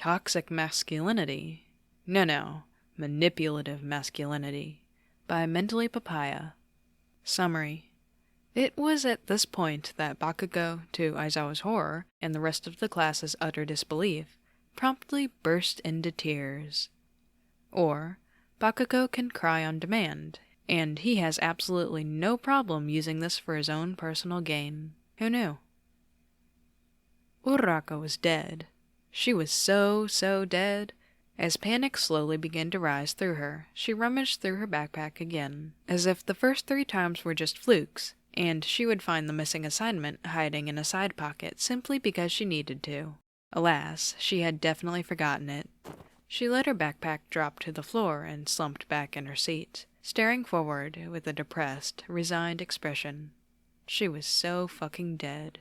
Toxic Masculinity. No, Manipulative Masculinity by mentallypapaya. Summary. It was at this point that Bakugo, to Aizawa's horror, and the rest of the class's utter disbelief, promptly burst into tears. Or, Bakugo can cry on demand, and he has absolutely no problem using this for his own personal gain. Who knew? Uraraka was dead. She was so dead. As panic slowly began to rise through her, she rummaged through her backpack again, as if the first 3 times were just flukes, and she would find the missing assignment hiding in a side pocket simply because she needed to. Alas, she had definitely forgotten it. She let her backpack drop to the floor and slumped back in her seat, staring forward with a depressed, resigned expression. She was so fucking dead.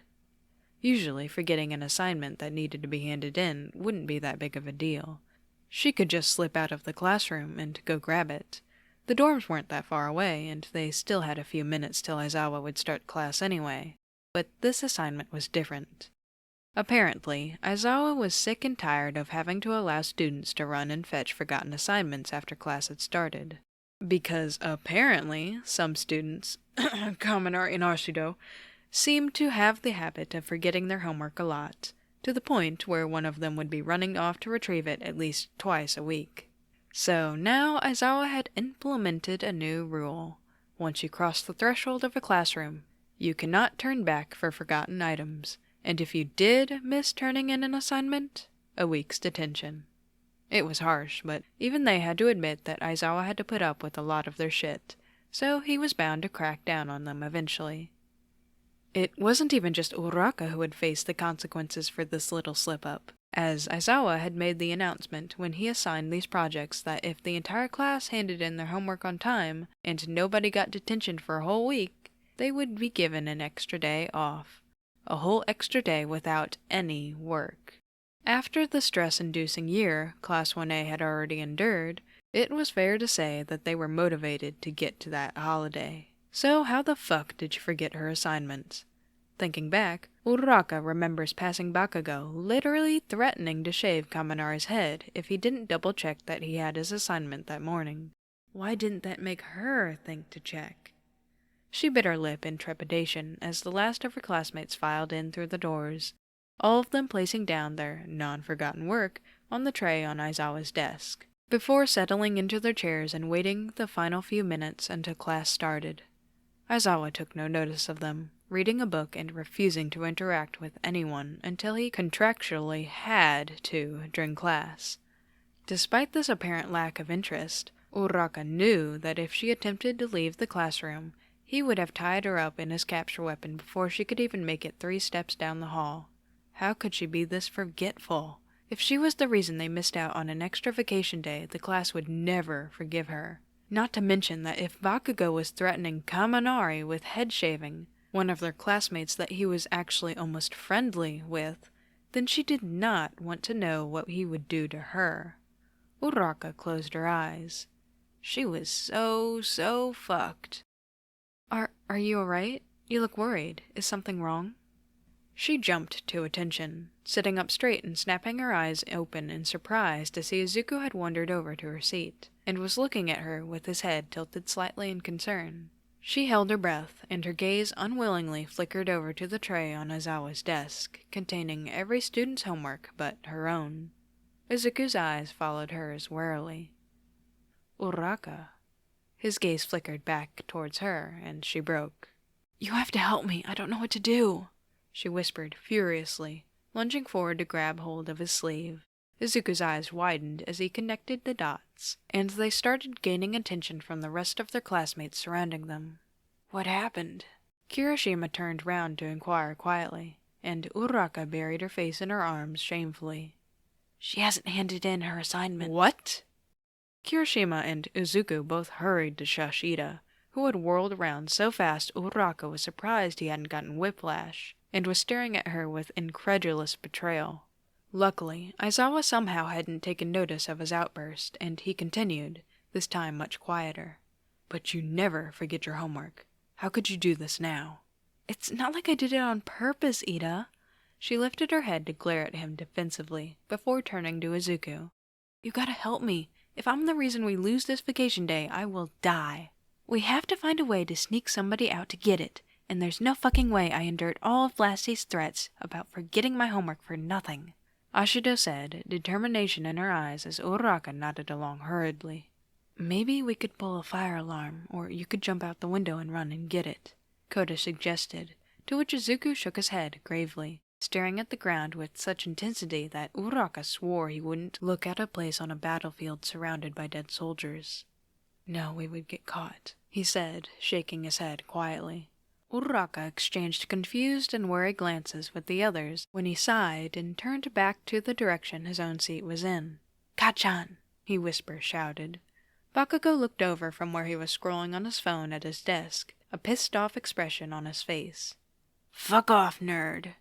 Usually, forgetting an assignment that needed to be handed in wouldn't be that big of a deal. She could just slip out of the classroom and go grab it. The dorms weren't that far away, and they still had a few minutes till Aizawa would start class anyway. But this assignment was different. Apparently, Aizawa was sick and tired of having to allow students to run and fetch forgotten assignments after class had started. Because apparently, some students, Kaminari and Arshido, seemed to have the habit of forgetting their homework a lot, to the point where one of them would be running off to retrieve it at least twice a week. So now Aizawa had implemented a new rule. Once you cross the threshold of a classroom, you cannot turn back for forgotten items, and if you did miss turning in an assignment, a week's detention. It was harsh, but even they had to admit that Aizawa had to put up with a lot of their shit, so he was bound to crack down on them eventually. It wasn't even just Uraraka who would face the consequences for this little slip-up, as Aizawa had made the announcement when he assigned these projects that if the entire class handed in their homework on time, and nobody got detention for a whole week, they would be given an extra day off. A whole extra day without any work. After the stress-inducing year Class 1A had already endured, it was fair to say that they were motivated to get to that holiday. So how the fuck did you forget her assignments? Thinking back, Uraraka remembers passing Bakugo literally threatening to shave Kaminari's head if he didn't double-check that he had his assignment that morning. Why didn't that make her think to check? She bit her lip in trepidation as the last of her classmates filed in through the doors, all of them placing down their non-forgotten work on the tray on Aizawa's desk, before settling into their chairs and waiting the final few minutes until class started. Aizawa took no notice of them, reading a book and refusing to interact with anyone until he contractually had to during class. Despite this apparent lack of interest, Uraraka knew that if she attempted to leave the classroom, he would have tied her up in his capture weapon before she could even make it 3 steps down the hall. How could she be this forgetful? If she was the reason they missed out on an extra vacation day, the class would never forgive her. Not to mention that if Bakugo was threatening Kaminari with head shaving, one of their classmates that he was actually almost friendly with, then she did not want to know what he would do to her. Uraraka closed her eyes. She was so fucked. Are you alright? You look worried. Is something wrong? She jumped to attention, sitting up straight and snapping her eyes open in surprise to see Izuku had wandered over to her seat, and was looking at her with his head tilted slightly in concern. She held her breath, and her gaze unwillingly flickered over to the tray on Aizawa's desk, containing every student's homework but her own. Izuku's eyes followed hers warily. Uraraka. His gaze flickered back towards her, and she broke. "You have to help me. I don't know what to do," she whispered furiously, lunging forward to grab hold of his sleeve. Izuku's eyes widened as he connected the dots, and they started gaining attention from the rest of their classmates surrounding them. "What happened?" Kirishima turned round to inquire quietly, and Uraraka buried her face in her arms shamefully. "She hasn't handed in her assignment." "What?" Kirishima and Izuku both hurried to shush Ida, who had whirled around so fast Uraraka was surprised he hadn't gotten whiplash, and was staring at her with incredulous betrayal. Luckily, Aizawa somehow hadn't taken notice of his outburst, and he continued, this time much quieter. "But you never forget your homework. How could you do this now?" "It's not like I did it on purpose, Ida." She lifted her head to glare at him defensively, before turning to Izuku. "You gotta help me. If I'm the reason we lose this vacation day, I will die. We have to find a way to sneak somebody out to get it, and there's no fucking way I endured all of last day's threats about forgetting my homework for nothing," Ashido said, determination in her eyes as Uraraka nodded along hurriedly. "Maybe we could pull a fire alarm, or you could jump out the window and run and get it," Koda suggested, to which Izuku shook his head gravely, staring at the ground with such intensity that Uraraka swore he wouldn't look at a place on a battlefield surrounded by dead soldiers. "No, we would get caught," he said, shaking his head quietly. Uraraka exchanged confused and worried glances with the others when he sighed and turned back to the direction his own seat was in. "Kachan!" he shouted. Bakugo looked over from where he was scrolling on his phone at his desk, a pissed-off expression on his face. "Fuck off, nerd!"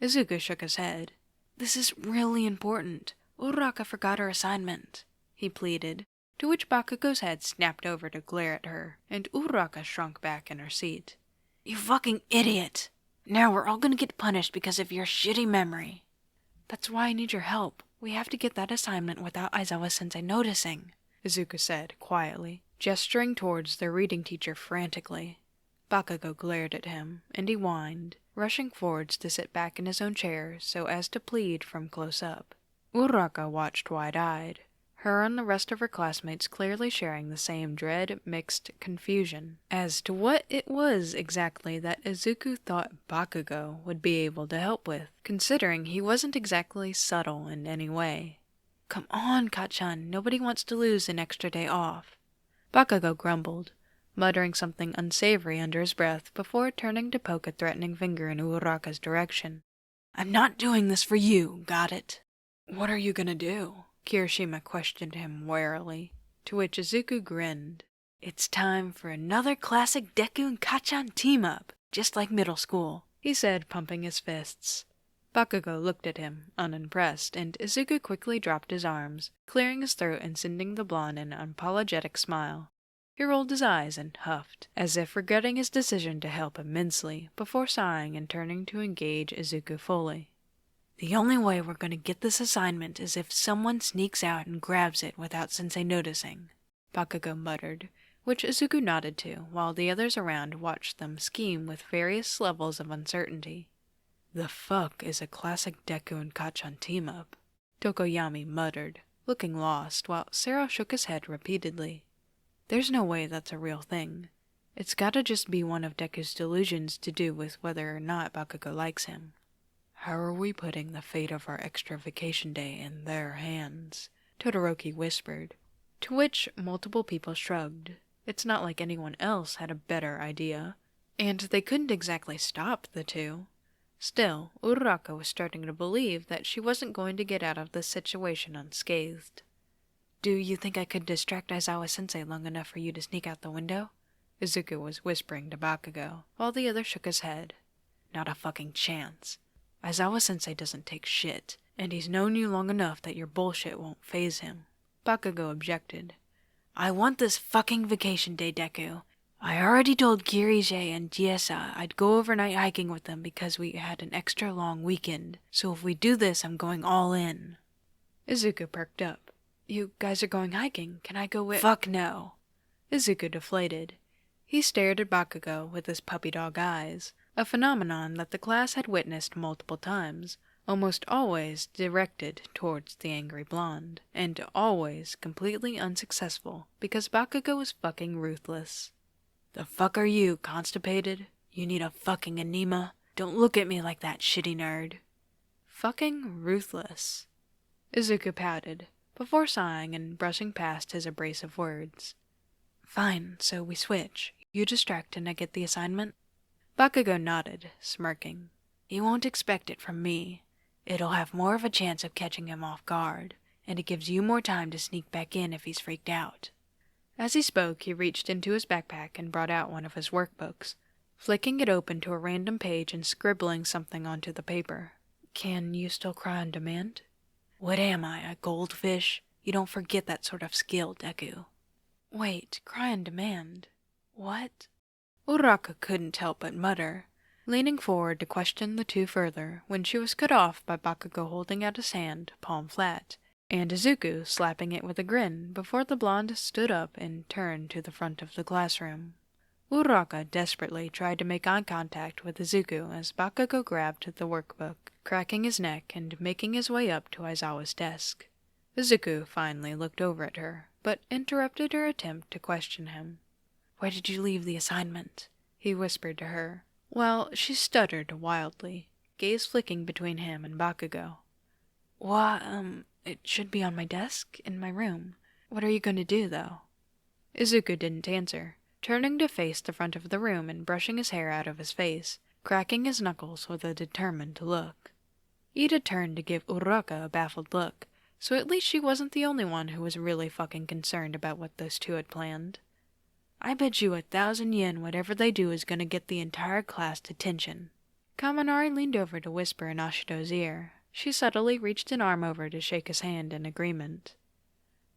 Izuku shook his head. "This is really important. Uraraka forgot her assignment," he pleaded, to which Bakugo's head snapped over to glare at her, and Uraraka shrunk back in her seat. "You fucking idiot! Now we're all gonna get punished because of your shitty memory." "That's why I need your help. We have to get that assignment without Aizawa-sensei noticing," Izuku said quietly, gesturing towards their reading teacher frantically. Bakugo glared at him, and he whined, rushing forwards to sit back in his own chair so as to plead from close up. Uraraka watched wide-eyed, her and the rest of her classmates clearly sharing the same dread mixed confusion as to what it was exactly that Izuku thought Bakugo would be able to help with, considering he wasn't exactly subtle in any way. "Come on, Kachan, nobody wants to lose an extra day off." Bakugo grumbled, muttering something unsavory under his breath before turning to poke a threatening finger in Uraraka's direction. "I'm not doing this for you, got it?" "What are you gonna do?" Kirishima questioned him warily, to which Izuku grinned. "It's time for another classic Deku and Kachan team-up, just like middle school," he said, pumping his fists. Bakugo looked at him, unimpressed, and Izuku quickly dropped his arms, clearing his throat and sending the blonde an unapologetic smile. He rolled his eyes and huffed, as if regretting his decision to help immensely, before sighing and turning to engage Izuku fully. "The only way we're going to get this assignment is if someone sneaks out and grabs it without Sensei noticing," Bakugo muttered, which Izuku nodded to, while the others around watched them scheme with various levels of uncertainty. "The fuck is a classic Deku and Kachan team-up?" Tokoyami muttered, looking lost, while Sero shook his head repeatedly. "There's no way that's a real thing. It's gotta just be one of Deku's delusions to do with whether or not Bakugo likes him." "How are we putting the fate of our extra vacation day in their hands?" Todoroki whispered, to which multiple people shrugged. It's not like anyone else had a better idea, and they couldn't exactly stop the two. Still, Uraraka was starting to believe that she wasn't going to get out of this situation unscathed. "Do you think I could distract Aizawa-sensei long enough for you to sneak out the window?" Izuku was whispering to Bakugo, while the other shook his head. "Not a fucking chance. Aizawa-sensei doesn't take shit, and he's known you long enough that your bullshit won't faze him." Bakugo objected. "I want this fucking vacation day, Deku. I already told Kirije and Jiesa I'd go overnight hiking with them because we had an extra long weekend, so if we do this, I'm going all in." Izuku perked up. "You guys are going hiking. Can I go with—" "Fuck no." Izuku deflated. He stared at Bakugo with his puppy dog eyes, a phenomenon that the class had witnessed multiple times, almost always directed towards the angry blonde, and always completely unsuccessful because Bakugo was fucking ruthless. "The fuck are you, constipated? You need a fucking enema? Don't look at me like that, shitty nerd." Fucking ruthless. Izuku pouted, before sighing and brushing past his abrasive words. "Fine, so we switch. You distract and I get the assignment?" Bakugo nodded, smirking. "He won't expect it from me. It'll have more of a chance of catching him off guard, and it gives you more time to sneak back in if he's freaked out." As he spoke, he reached into his backpack and brought out one of his workbooks, flicking it open to a random page and scribbling something onto the paper. "Can you still cry on demand?" "What am I, a goldfish? You don't forget that sort of skill, Deku." "Wait, cry on demand? What?" Uraraka couldn't help but mutter. leaning forward to question the two further when she was cut off by Bakugo holding out his hand, palm flat, and Izuku slapping it with a grin before the blonde stood up and turned to the front of the classroom. Uraraka desperately tried to make eye contact with Izuku as Bakugo grabbed the workbook, cracking his neck and making his way up to Aizawa's desk. Izuku finally looked over at her, but interrupted her attempt to question him. "Where did you leave the assignment?" he whispered to her, while she stuttered wildly, gaze flicking between him and Bakugo. It should be on my desk, in my room. What are you going to do, though?" Izuku didn't answer, turning to face the front of the room and brushing his hair out of his face, cracking his knuckles with a determined look. Ida turned to give Uraraka a baffled look, so at least she wasn't the only one who was really fucking concerned about what those two had planned. "I bet you 1,000 yen whatever they do is gonna get the entire class detention." Kaminari leaned over to whisper in Ashido's ear. She subtly reached an arm over to shake his hand in agreement.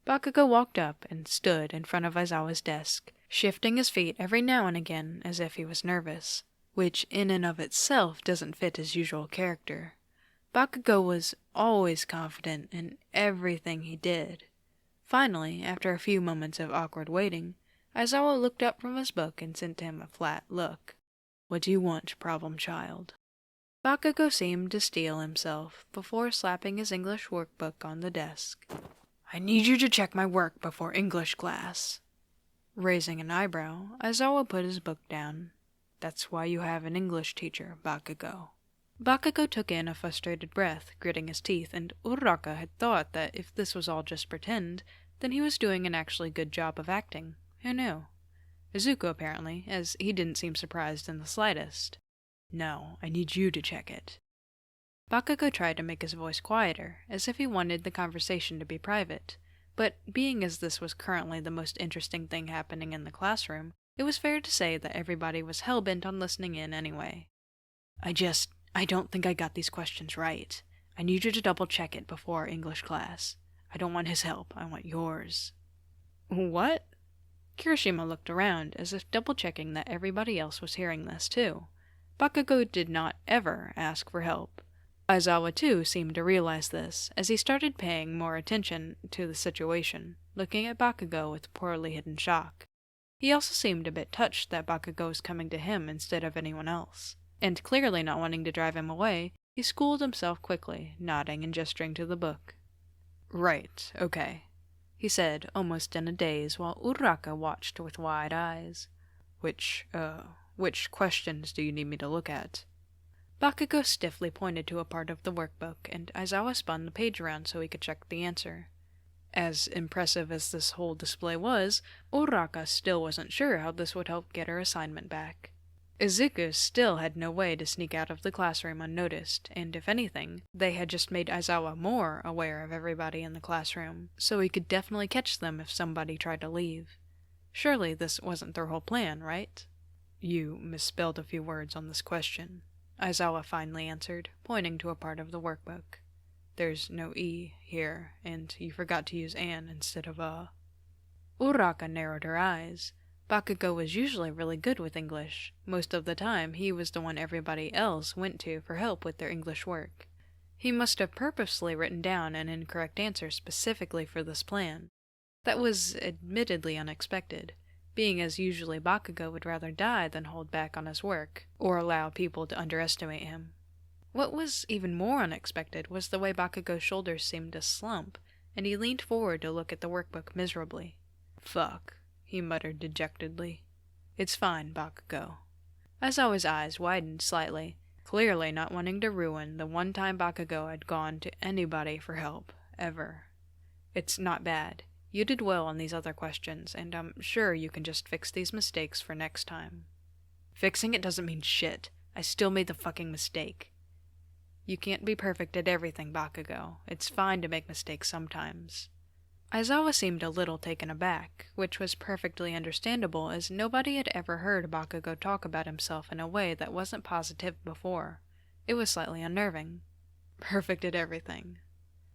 Bakugo walked up and stood in front of Aizawa's desk, shifting his feet every now and again as if he was nervous, which in and of itself doesn't fit his usual character. Bakugo was always confident in everything he did. Finally, after a few moments of awkward waiting, Aizawa looked up from his book and sent him a flat look. "What do you want, problem child?" Bakugo seemed to steel himself before slapping his English workbook on the desk. "I need you to check my work before English class." Raising an eyebrow, Aizawa put his book down. "That's why you have an English teacher, Bakugo." Bakugo took in a frustrated breath, gritting his teeth, and Uraraka had thought that if this was all just pretend, then he was doing an actually good job of acting. Who knew? Izuku apparently, as he didn't seem surprised in the slightest. "No, I need you to check it." Bakugo tried to make his voice quieter, as if he wanted the conversation to be private, but being as this was currently the most interesting thing happening in the classroom, it was fair to say that everybody was hell-bent on listening in anyway. I don't think I got these questions right. I need you to double-check it before English class. I don't want his help, I want yours." "What?" Kirishima looked around, as if double-checking that everybody else was hearing this, too. Bakugo did not ever ask for help. Aizawa, too, seemed to realize this, as he started paying more attention to the situation, looking at Bakugo with poorly hidden shock. He also seemed a bit touched that Bakugo was coming to him instead of anyone else, and clearly not wanting to drive him away, he schooled himself quickly, nodding and gesturing to the book. "Right, okay," he said, almost in a daze, while Uraraka watched with wide eyes. Which questions do you need me to look at?" Bakugo stiffly pointed to a part of the workbook, and Aizawa spun the page around so he could check the answer. As impressive as this whole display was, Uraraka still wasn't sure how this would help get her assignment back. Izuku still had no way to sneak out of the classroom unnoticed, and if anything, they had just made Aizawa more aware of everybody in the classroom, so he could definitely catch them if somebody tried to leave. Surely this wasn't their whole plan, right? "You misspelled a few words on this question," Aizawa finally answered, pointing to a part of the workbook. "There's no E here, and you forgot to use an instead of a." Uraraka narrowed her eyes. Bakugo was usually really good with English. Most of the time, he was the one everybody else went to for help with their English work. He must have purposely written down an incorrect answer specifically for this plan. That was admittedly unexpected, being as usually Bakugo would rather die than hold back on his work, or allow people to underestimate him. What was even more unexpected was the way Bakugo's shoulders seemed to slump, and he leaned forward to look at the workbook miserably. "Fuck," he muttered dejectedly. "It's fine, Bakugo." Aizawa's eyes widened slightly, clearly not wanting to ruin the one time Bakugo had gone to anybody for help, ever. "It's not bad. You did well on these other questions, and I'm sure you can just fix these mistakes for next time." "Fixing it doesn't mean shit. I still made the fucking mistake." "You can't be perfect at everything, Bakugo. It's fine to make mistakes sometimes." Aizawa seemed a little taken aback, which was perfectly understandable as nobody had ever heard Bakugo talk about himself in a way that wasn't positive before. It was slightly unnerving. "Perfect at everything."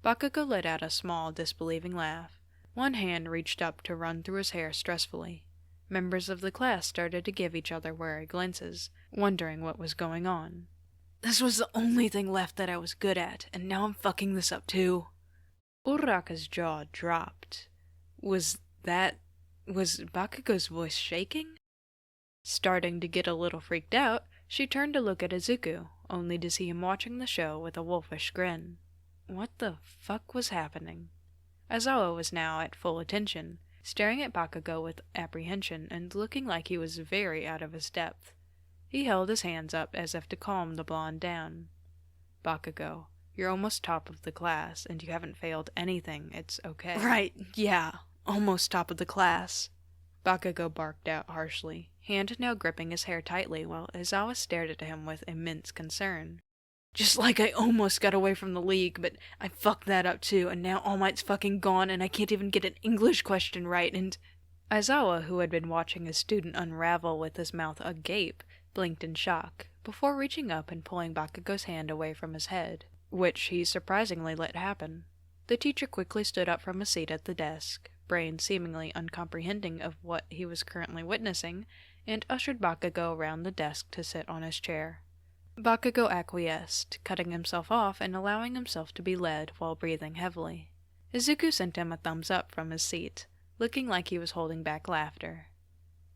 Bakugo let out a small, disbelieving laugh. One hand reached up to run through his hair stressfully. Members of the class started to give each other wary glances, wondering what was going on. This was the only thing left that I was good at, and now I'm fucking this up too. Uraraka's jaw dropped. Was Bakugo's voice shaking? Starting to get a little freaked out, she turned to look at Izuku, only to see him watching the show with a wolfish grin. What the fuck was happening? Aizawa was now at full attention, staring at Bakugo with apprehension and looking like he was very out of his depth. He held his hands up as if to calm the blonde down. Bakugo, you're almost top of the class, and you haven't failed anything. It's okay. Right, yeah, almost top of the class. Bakugo barked out harshly, hand now gripping his hair tightly while Aizawa stared at him with immense concern. Just like I almost got away from the league, but I fucked that up too, and now All Might's fucking gone and I can't even get an English question right, and... Aizawa, who had been watching his student unravel with his mouth agape, blinked in shock, before reaching up and pulling Bakugo's hand away from his head, which he surprisingly let happen. The teacher quickly stood up from his seat at the desk, brain seemingly uncomprehending of what he was currently witnessing, and ushered Bakugo around the desk to sit on his chair. Bakugo acquiesced, cutting himself off and allowing himself to be led while breathing heavily. Izuku sent him a thumbs up from his seat, looking like he was holding back laughter.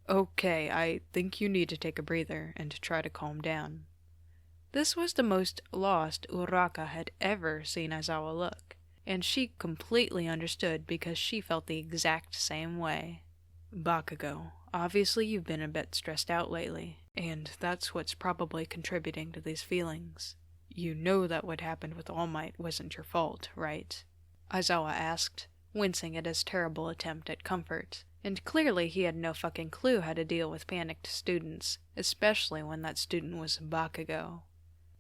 Okay, I think you need to take a breather and try to calm down. This was the most lost Uraraka had ever seen Aizawa look, and she completely understood because she felt the exact same way. Bakugo, obviously you've been a bit stressed out lately, and that's what's probably contributing to these feelings. You know that what happened with All Might wasn't your fault, right? Aizawa asked, wincing at his terrible attempt at comfort, and clearly he had no fucking clue how to deal with panicked students, especially when that student was Bakugo.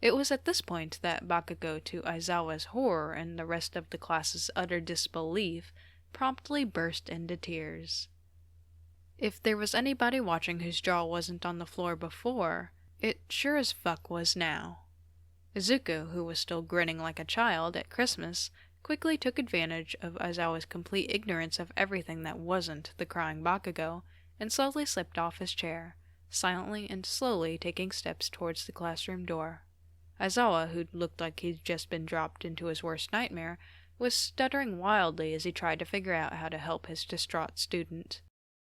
It was at this point that Bakugo, to Aizawa's horror and the rest of the class's utter disbelief, promptly burst into tears. If there was anybody watching whose jaw wasn't on the floor before, it sure as fuck was now. Izuku, who was still grinning like a child at Christmas, quickly took advantage of Aizawa's complete ignorance of everything that wasn't the crying Bakugo, and slowly slipped off his chair, silently and slowly taking steps towards the classroom door. Aizawa, who looked like he'd just been dropped into his worst nightmare, was stuttering wildly as he tried to figure out how to help his distraught student.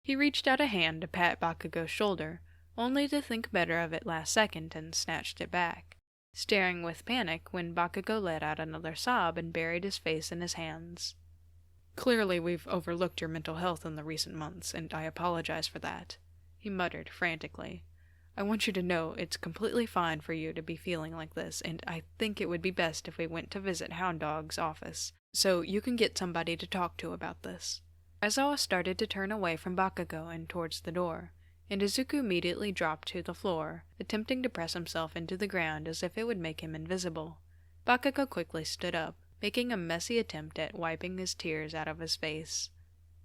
He reached out a hand to pat Bakugo's shoulder, only to think better of it last second and snatched it back, staring with panic when Bakugo let out another sob and buried his face in his hands. Clearly we've overlooked your mental health in the recent months, and I apologize for that, he muttered frantically. I want you to know it's completely fine for you to be feeling like this, and I think it would be best if we went to visit Hound Dog's office, so you can get somebody to talk to about this. Aizawa started to turn away from Bakugo and towards the door, and Izuku immediately dropped to the floor, attempting to press himself into the ground as if it would make him invisible. Bakugo quickly stood up, making a messy attempt at wiping his tears out of his face.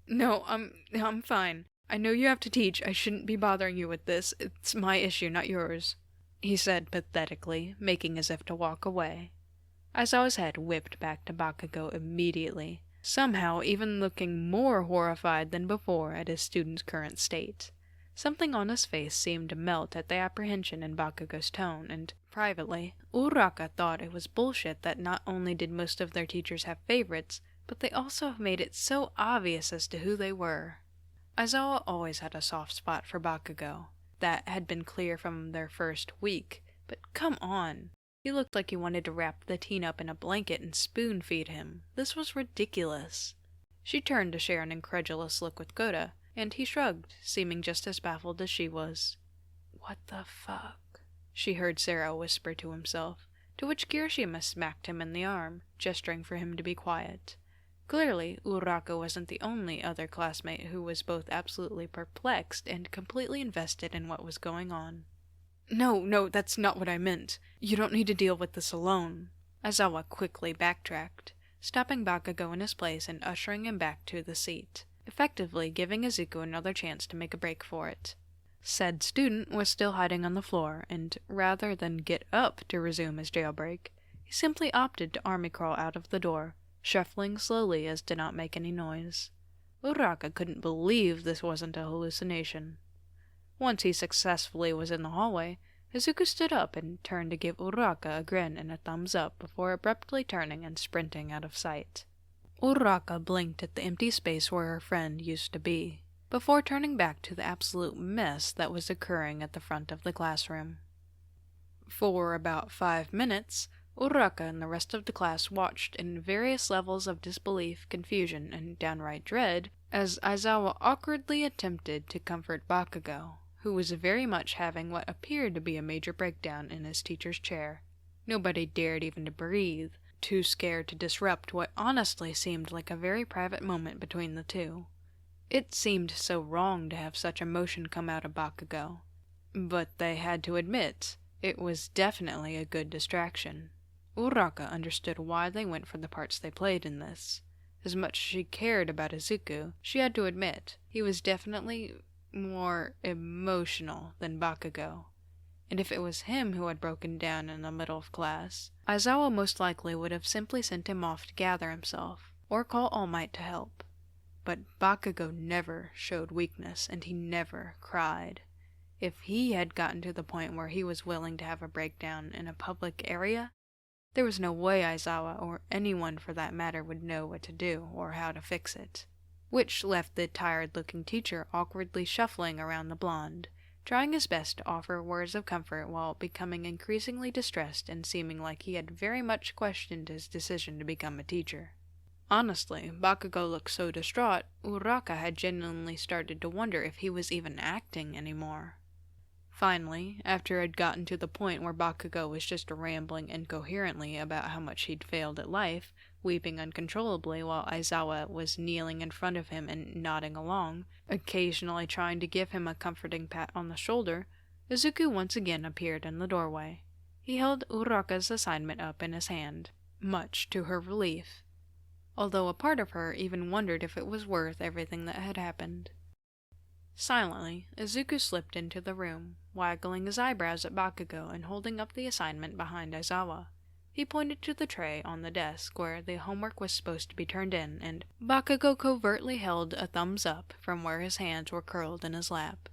No, I'm fine. I know you have to teach. I shouldn't be bothering you with this. It's my issue, not yours, he said pathetically, making as if to walk away. Aizawa's head whipped back to Bakugo immediately, somehow even looking more horrified than before at his student's current state. Something on his face seemed to melt at the apprehension in Bakugo's tone, and, privately, Uraraka thought it was bullshit that not only did most of their teachers have favorites, but they also made it so obvious as to who they were. Aizawa always had a soft spot for Bakugo. That had been clear from their first week, but come on! He looked like he wanted to wrap the teen up in a blanket and spoon-feed him. This was ridiculous. She turned to share an incredulous look with Kota, and he shrugged, seeming just as baffled as she was. What the fuck? She heard Sarah whisper to himself, to which Kirishima smacked him in the arm, gesturing for him to be quiet. Clearly, Uraraka wasn't the only other classmate who was both absolutely perplexed and completely invested in what was going on. No, that's not what I meant. You don't need to deal with this alone. Aizawa quickly backtracked, stopping Bakugo in his place and ushering him back to the seat, effectively giving Izuku another chance to make a break for it. Said student was still hiding on the floor, and rather than get up to resume his jailbreak, he simply opted to army crawl out of the door, shuffling slowly as to not make any noise. Uraraka couldn't believe this wasn't a hallucination. Once he successfully was in the hallway, Izuku stood up and turned to give Uraraka a grin and a thumbs up before abruptly turning and sprinting out of sight. Uraraka blinked at the empty space where her friend used to be, before turning back to the absolute mess that was occurring at the front of the classroom. For about 5 minutes, Uraraka and the rest of the class watched in various levels of disbelief, confusion, and downright dread as Aizawa awkwardly attempted to comfort Bakugo, who was very much having what appeared to be a major breakdown in his teacher's chair. Nobody dared even to breathe, too scared to disrupt what honestly seemed like a very private moment between the two. It seemed so wrong to have such emotion come out of Bakugo, but they had to admit it was definitely a good distraction. Uraraka understood why they went for the parts they played in this. As much as she cared about Izuku, she had to admit he was definitely more emotional than Bakugo. And if it was him who had broken down in the middle of class, Aizawa most likely would have simply sent him off to gather himself, or call All Might to help. But Bakugo never showed weakness, and he never cried. If he had gotten to the point where he was willing to have a breakdown in a public area, there was no way Aizawa, or anyone for that matter, would know what to do or how to fix it. Which left the tired-looking teacher awkwardly shuffling around the blonde, trying his best to offer words of comfort while becoming increasingly distressed and seeming like he had very much questioned his decision to become a teacher. Honestly, Bakugo looked so distraught, Uraraka had genuinely started to wonder if he was even acting anymore. Finally, after it had gotten to the point where Bakugo was just rambling incoherently about how much he'd failed at life, weeping uncontrollably while Aizawa was kneeling in front of him and nodding along, occasionally trying to give him a comforting pat on the shoulder, Izuku once again appeared in the doorway. He held Uraraka's assignment up in his hand, much to her relief, although a part of her even wondered if it was worth everything that had happened. Silently, Izuku slipped into the room, waggling his eyebrows at Bakugo and holding up the assignment behind Aizawa. He pointed to the tray on the desk where the homework was supposed to be turned in, and Bakugo covertly held a thumbs up from where his hands were curled in his lap.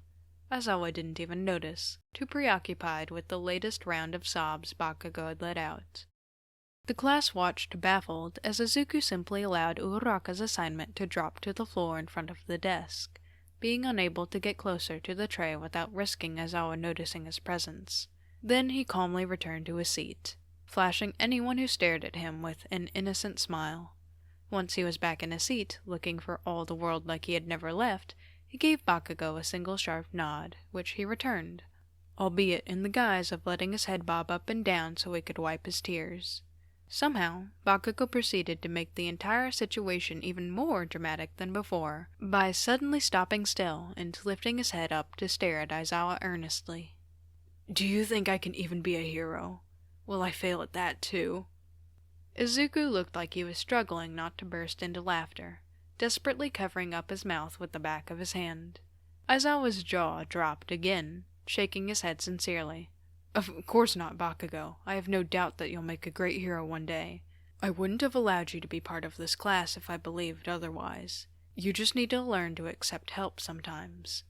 Aizawa didn't even notice, too preoccupied with the latest round of sobs Bakugo had let out. The class watched baffled as Izuku simply allowed Uraraka's assignment to drop to the floor in front of the desk, being unable to get closer to the tray without risking Aizawa noticing his presence. Then he calmly returned to his seat, flashing anyone who stared at him with an innocent smile. Once he was back in his seat, looking for all the world like he had never left, he gave Bakugo a single sharp nod, which he returned, albeit in the guise of letting his head bob up and down so he could wipe his tears. Somehow, Bakugo proceeded to make the entire situation even more dramatic than before, by suddenly stopping still and lifting his head up to stare at Aizawa earnestly. "Do you think I can even be a hero? Will I fail at that too?" Izuku looked like he was struggling not to burst into laughter, desperately covering up his mouth with the back of his hand. Aizawa's jaw dropped again, shaking his head sincerely. "Of course not, Bakugo. I have no doubt that you'll make a great hero one day. I wouldn't have allowed you to be part of this class if I believed otherwise. You just need to learn to accept help sometimes."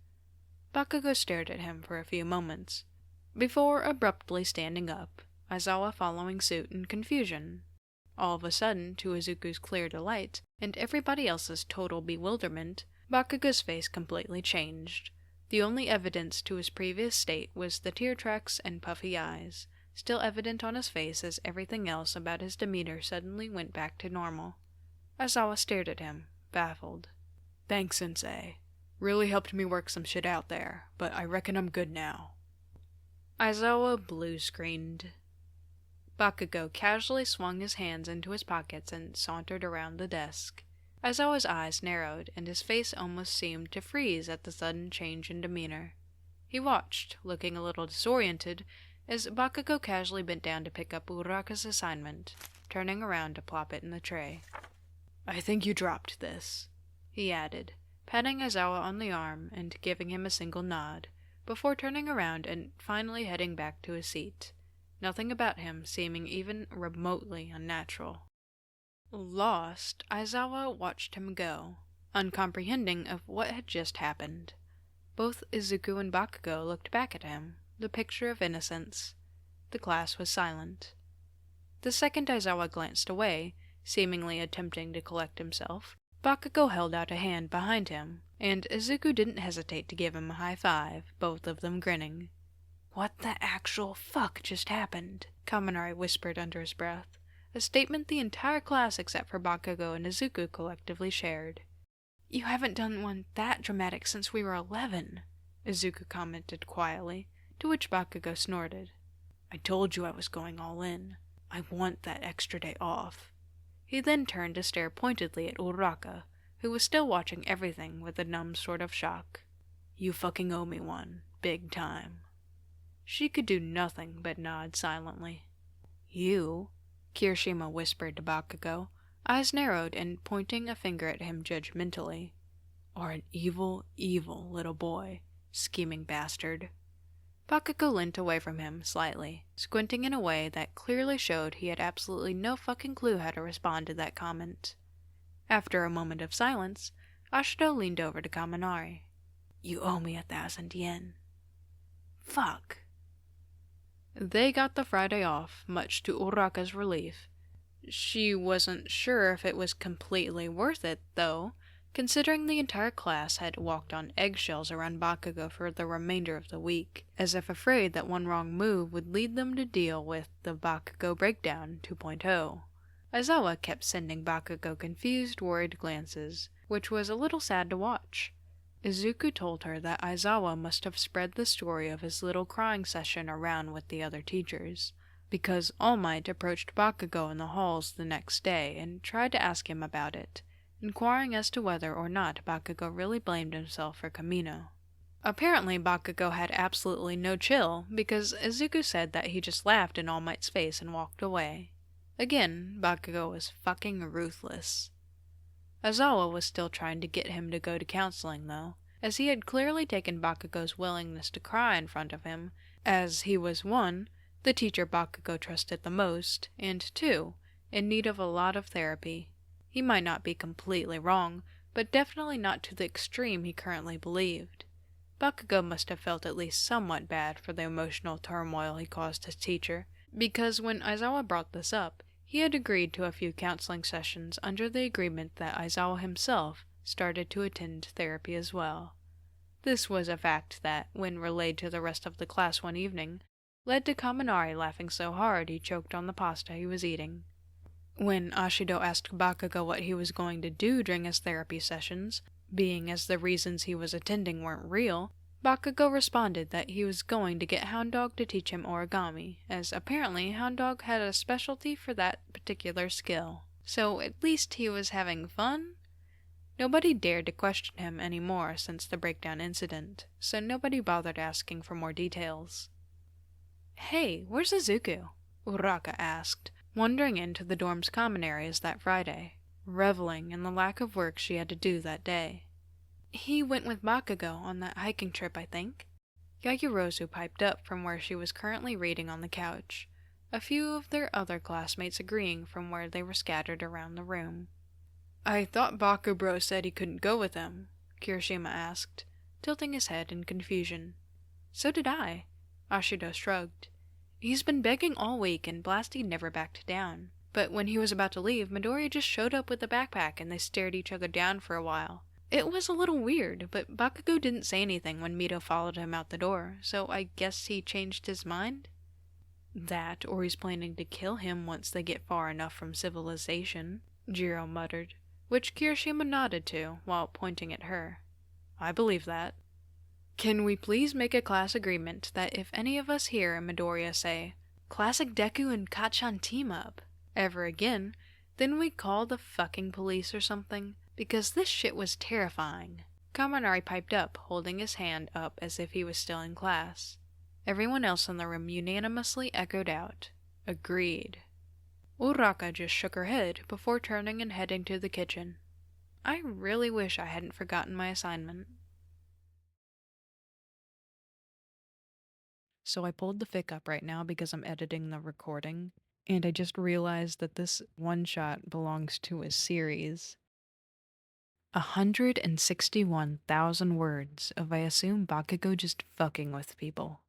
Bakugo stared at him for a few moments, before abruptly standing up, Aizawa following suit in confusion. All of a sudden, to Izuku's clear delight, and everybody else's total bewilderment, Bakugo's face completely changed. The only evidence to his previous state was the tear tracks and puffy eyes, still evident on his face as everything else about his demeanor suddenly went back to normal. Aizawa stared at him, baffled. "Thanks, Sensei. Really helped me work some shit out there, but I reckon I'm good now." Aizawa blue-screened. Bakugo casually swung his hands into his pockets and sauntered around the desk. Aizawa's eyes narrowed, and his face almost seemed to freeze at the sudden change in demeanor. He watched, looking a little disoriented, as Bakugo casually bent down to pick up Uraraka's assignment, turning around to plop it in the tray. "I think you dropped this," he added, patting Aizawa on the arm and giving him a single nod, before turning around and finally heading back to his seat, nothing about him seeming even remotely unnatural. Lost, Aizawa watched him go, uncomprehending of what had just happened. Both Izuku and Bakugo looked back at him, the picture of innocence. The class was silent. The second Aizawa glanced away, seemingly attempting to collect himself, Bakugo held out a hand behind him, and Izuku didn't hesitate to give him a high five, both of them grinning. "What the actual fuck just happened?" Kaminari whispered under his breath, a statement the entire class except for Bakugo and Izuku collectively shared. "You haven't done one that dramatic since we were 11, Izuku commented quietly, to which Bakugo snorted. "I told you I was going all in. I want that extra day off." He then turned to stare pointedly at Uraraka, who was still watching everything with a numb sort of shock. "You fucking owe me one, big time." She could do nothing but nod silently. "You?" Kirishima whispered to Bakugo, eyes narrowed and pointing a finger at him judgmentally. "Are an evil, evil little boy, scheming bastard." Bakugo leant away from him slightly, squinting in a way that clearly showed he had absolutely no fucking clue how to respond to that comment. After a moment of silence, Ashido leaned over to Kaminari. "You owe me 1,000 yen." "Fuck." They got the Friday off, much to Uraraka's relief. She wasn't sure if it was completely worth it, though, considering the entire class had walked on eggshells around Bakugo for the remainder of the week, as if afraid that one wrong move would lead them to deal with the Bakugo Breakdown 2.0. Aizawa kept sending Bakugo confused, worried glances, which was a little sad to watch. Izuku told her that Aizawa must have spread the story of his little crying session around with the other teachers, because All Might approached Bakugo in the halls the next day and tried to ask him about it, inquiring as to whether or not Bakugo really blamed himself for Kamino. Apparently Bakugo had absolutely no chill, because Izuku said that he just laughed in All Might's face and walked away. Again, Bakugo was fucking ruthless. Aizawa was still trying to get him to go to counseling, though, as he had clearly taken Bakugo's willingness to cry in front of him, as he was 1, the teacher Bakugo trusted the most, and 2, in need of a lot of therapy. He might not be completely wrong, but definitely not to the extreme he currently believed. Bakugo must have felt at least somewhat bad for the emotional turmoil he caused his teacher, because when Aizawa brought this up, he had agreed to a few counseling sessions under the agreement that Aizawa himself started to attend therapy as well. This was a fact that, when relayed to the rest of the class one evening, led to Kaminari laughing so hard he choked on the pasta he was eating. When Ashido asked Bakugo what he was going to do during his therapy sessions, being as the reasons he was attending weren't real, Bakugo responded that he was going to get Hound Dog to teach him origami, as apparently Hound Dog had a specialty for that particular skill. So at least he was having fun? Nobody dared to question him anymore since the breakdown incident, so nobody bothered asking for more details. "Hey, where's Izuku?" Uraraka asked, wandering into the dorm's common areas that Friday, reveling in the lack of work she had to do that day. "He went with Bakugo on that hiking trip, I think." Yayorozu piped up from where she was currently reading on the couch, a few of their other classmates agreeing from where they were scattered around the room. "I thought Bakubro said he couldn't go with them," Kirishima asked, tilting his head in confusion. "So did I," Ashido shrugged. "He's been begging all week, and Blasty never backed down. But when he was about to leave, Midoriya just showed up with a backpack and they stared each other down for a while. It was a little weird, but Bakugo didn't say anything when Mito followed him out the door, so I guess he changed his mind?" "That, or he's planning to kill him once they get far enough from civilization," Jiro muttered, which Kirishima nodded to, while pointing at her. "I believe that." "Can we please make a class agreement that if any of us hear Midoriya say, 'Classic Deku and Kacchan team up,' ever again, then we call the fucking police or something? Because this shit was terrifying." Kaminari piped up, holding his hand up as if he was still in class. Everyone else in the room unanimously echoed out, "Agreed." Uraraka just shook her head before turning and heading to the kitchen. I really wish I hadn't forgotten my assignment. So I pulled the fic up right now because I'm editing the recording, and I just realized that this one-shot belongs to a series. 161,000 words of, I assume, Bakugo just fucking with people.